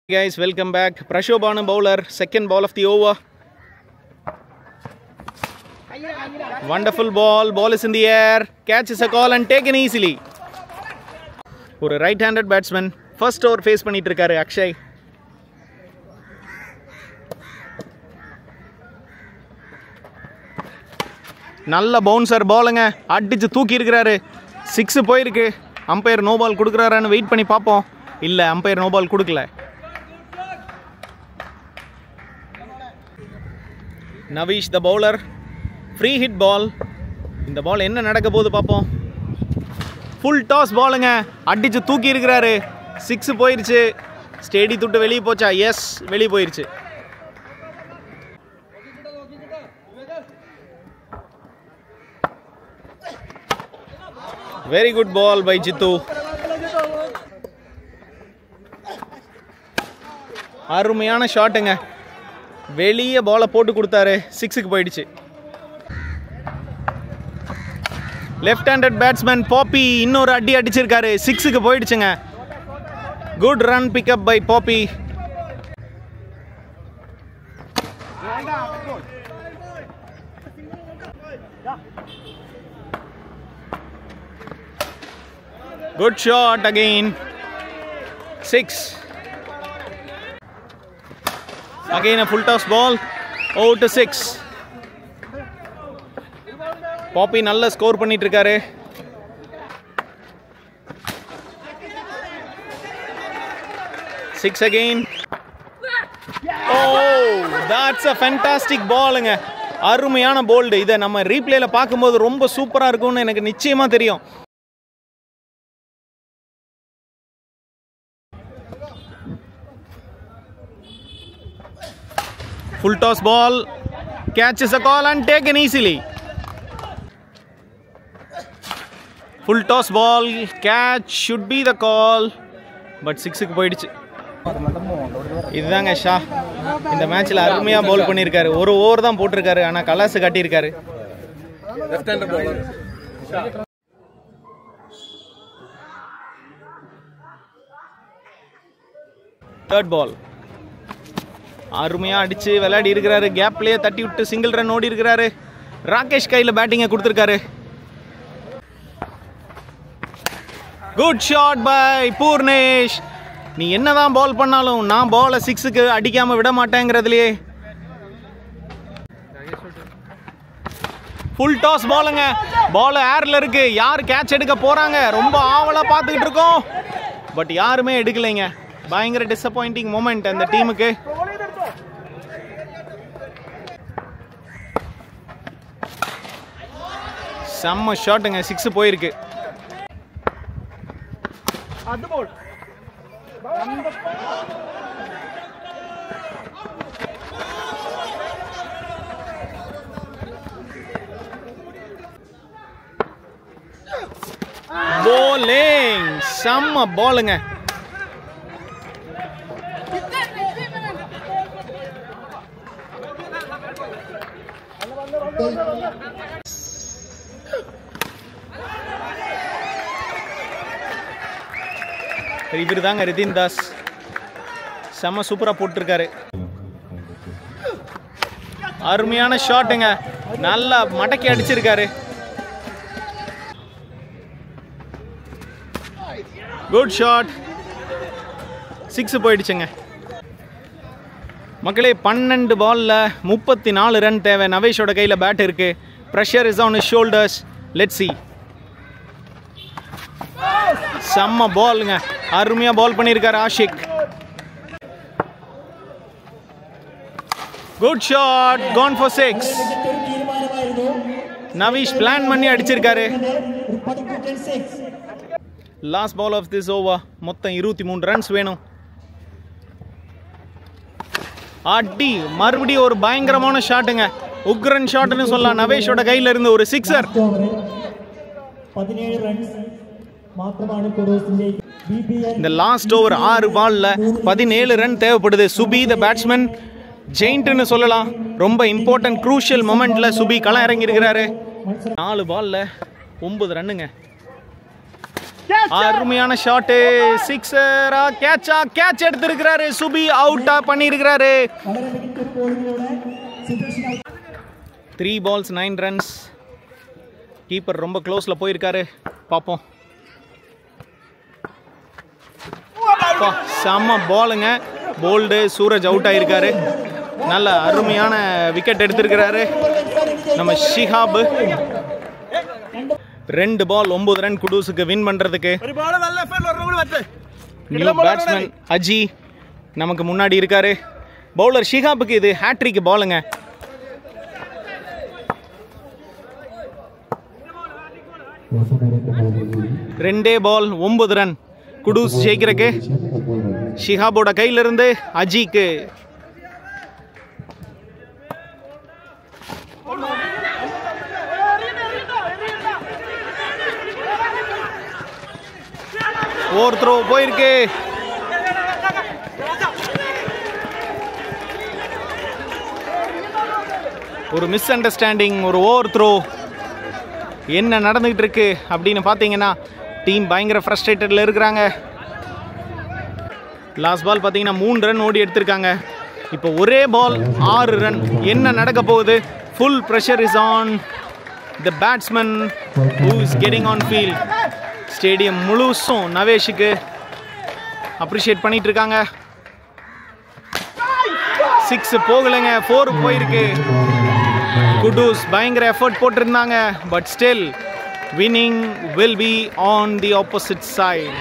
Guys, welcome back. Prashobhanu bowler, second ball of the over. Wonderful ball. Ball is in the air. Catch is a call and taken easily. ஒரு right-handed batsman. First over face பண்ணிட்டு இருக்காரு அக்ஷய். நல்ல bouncer பாலுங்க. அடிச்சு தூக்கி இருக்கிறாரு. 6 போயிருக்கு. Umpire no ball கொடுக்குறாரான்னு wait பண்ணி பார்ப்போம். இல்லை, அம்பையர் நோ பால் கொடுக்கல. Navish the bowler, free hit ball. இந்த பால் என்ன நடக்க போகுது பார்ப்போம். ஃபுல் டாஸ் பாலுங்க, அடிச்சு தூக்கி இருக்கிறாரு. 6 போயிருச்சு. ஸ்டேடி துட்டு வெளியே போச்சா? எஸ், வெளியே போயிருச்சு. Very good ball by Jithu. அருமையான ஷாட்டுங்க. வெளியே பாலை போட்டு கொடுத்தாரு. 6க்கு போயிடுச்சு. லெஃப்ட் ஹேண்டட் பேட்ஸ்மேன் பாப்பி இன்னொரு அடி அடிச்சிருக்காரு. 6க்கு போயிடுச்சுங்க. Good run pickup by Pappi. Good shot again. 6. Again a full toss ball. Out to 6. Pappi நல்ல ஸ்கோர் பண்ணிட்டு இருக்காரு. Six again. Oh, that's a fantastic ballங்க. அருமையான போல்டு. இதை நம்ம ரீப்ளேல பார்க்கும்போது ரொம்ப சூப்பரா இருக்கும்னு எனக்கு நிச்சயமா தெரியும். Full toss ball, catches a call and taken easily. Full toss ball, catch should be the call, but 6க்கு போயிடுச்சு. இதுதாங்க ஷா. இந்த மேட்ச்ல அருமையா பவுல் பண்ணியிருக்காரு. ஒரு ஓவர் தான் போட்டிருக்காரு, ஆனா கலாஸ் காட்டியிருக்காரு. Third ball. அருமையா அடிச்சு விளையாடி இருக்கிறாரு. கேப்லயே தட்டி விட்டு சிங்கிள் ரன் ஓடி இருக்கிறாரு. ராகேஷ் கையில் பேட்டிங்கை கொடுத்துருக்காரு. Good shot by Purnesh. நீ என்னதான் பால் பண்ணாலும் நான் பாலை 6க்கு அடிக்காம விட மாட்டேங்கிறதுலயே. ஃபுல் டாஸ் பாலுங்க. பால் ஏர்ல இருக்கு. யார் கேட்ச் எடுக்க போறாங்க? ரொம்ப ஆவலா பார்த்துக்கிட்டு இருக்கோம். பட் யாருமே எடுக்கலைங்க. பயங்கர டிசப்பாயிண்டிங் மொமெண்ட் அந்த டீமுக்கு. செம்ம ஷாட்டுங்க. 6 போயிருக்கு. bowling செம்ம பாலுங்க. இவர் தாங்க ரிதின் தாஸ். செம்ம சூப்பரா போட்டிருக்காரு. அருமையான ஷாட்டுங்க. நல்லா மடக்கி அடிச்சிருக்காரு. Good shot. 6 போயிடுச்சுங்க. மக்களே 12 பால்ல 34 ரன் தேவை. நவேஷோட கையில் பேட் இருக்கு. Pressure is on his shoulders. Let's see. செம்ம பாலுங்க. அருமையா பால் பண்ணியிருக்காரு Ashiq. Good shot. Gone for 6. Navish plan பண்ணி அடிச்சிருக்காரு. Last ball of this over. மொத்தம் 23 ரன்ஸ் வேணும். அடி மறுபடியும் ஒரு பயங்கரமான ஷாட்டுங்க. உக்ரன் ஷாட்னு சொல்லலாம். நவேஷோட கையில இருந்து ஒரு சிக்ஸர். 17 ரன்ஸ் மாத்திரமான குடூஸிന്റെ இந்த லாஸ்ட் ஓவர் 6 பால்ல 17 ரன் தேவைப்படுது. சுபி த பேட்ஸ்மேன் ஜெயிண்ட்னு சொல்லலாம். ரொம்ப இம்பார்ட்டன்ட் க்ரூஷியல் மொமெண்ட்ல சுபி களம் இறங்கி இருக்கிறாரு. 4 பால்ல 9 ரன்னுங்க. அருமையான ஷாட்டு. சிக்ஸரா கேட்சா? கேட்ச் எடுத்திருக்கிறாரு சுபி. அவுட்டா பண்ணி இருக்கிறாரு. 3 balls 9 runs. கீப்பர் ரொம்ப க்ளோஸ்ல போயிருக்காரு. பார்ப்போம். செம்ம பாலுங்க. போல்டு. சூரஜ் அவுட் ஆயிருக்காரு. நல்ல அருமையான விக்கெட் எடுத்திருக்கிறாரு நம்ம ஷிஹாப். 2 பால் 9 ரன் குடூஸுக்கு வின் பண்றதுக்கு. நியூ பேட்ஸ்மேன் அஜி நமக்கு முன்னாடி இருக்காரு. பவுலர் ஷிஹாபுக்கு இது ஹேட்ரிக் பாலுங்க. ரெண்டே பால் 9 ரன் குடூஸ் ஜெயிக்கிறக்கு. ஷிஹாபோட கையில இருந்து அஜிக்கு. ஓவர் த்ரோ போயிருக்கு. ஒரு மிஸ் அண்டர்ஸ்டாண்டிங், ஒரு ஓவர் த்ரோ. என்ன நடந்துகிட்டு இருக்கு அப்படின்னு பார்த்தீங்கன்னா டீம் பயங்கர ஃப்ரஸ்ட்ரேட்டடில் இருக்கிறாங்க. லாஸ்ட் பால் பார்த்தீங்கன்னா 3 ரன் ஓடி எடுத்திருக்காங்க. இப்போ ஒரே பால் 6 ரன். என்ன நடக்க போகுது? Full pressure is on the batsman who is getting on field. Stadium முழுசும் நவேஷுக்கு அப்ரிஷியேட் பண்ணிட்டு இருக்காங்க. 6 போகலைங்க, 4 போயிருக்கு. குடூஸ் பயங்கர எஃபர்ட் போட்டிருந்தாங்க. But still winning will be on the opposite side.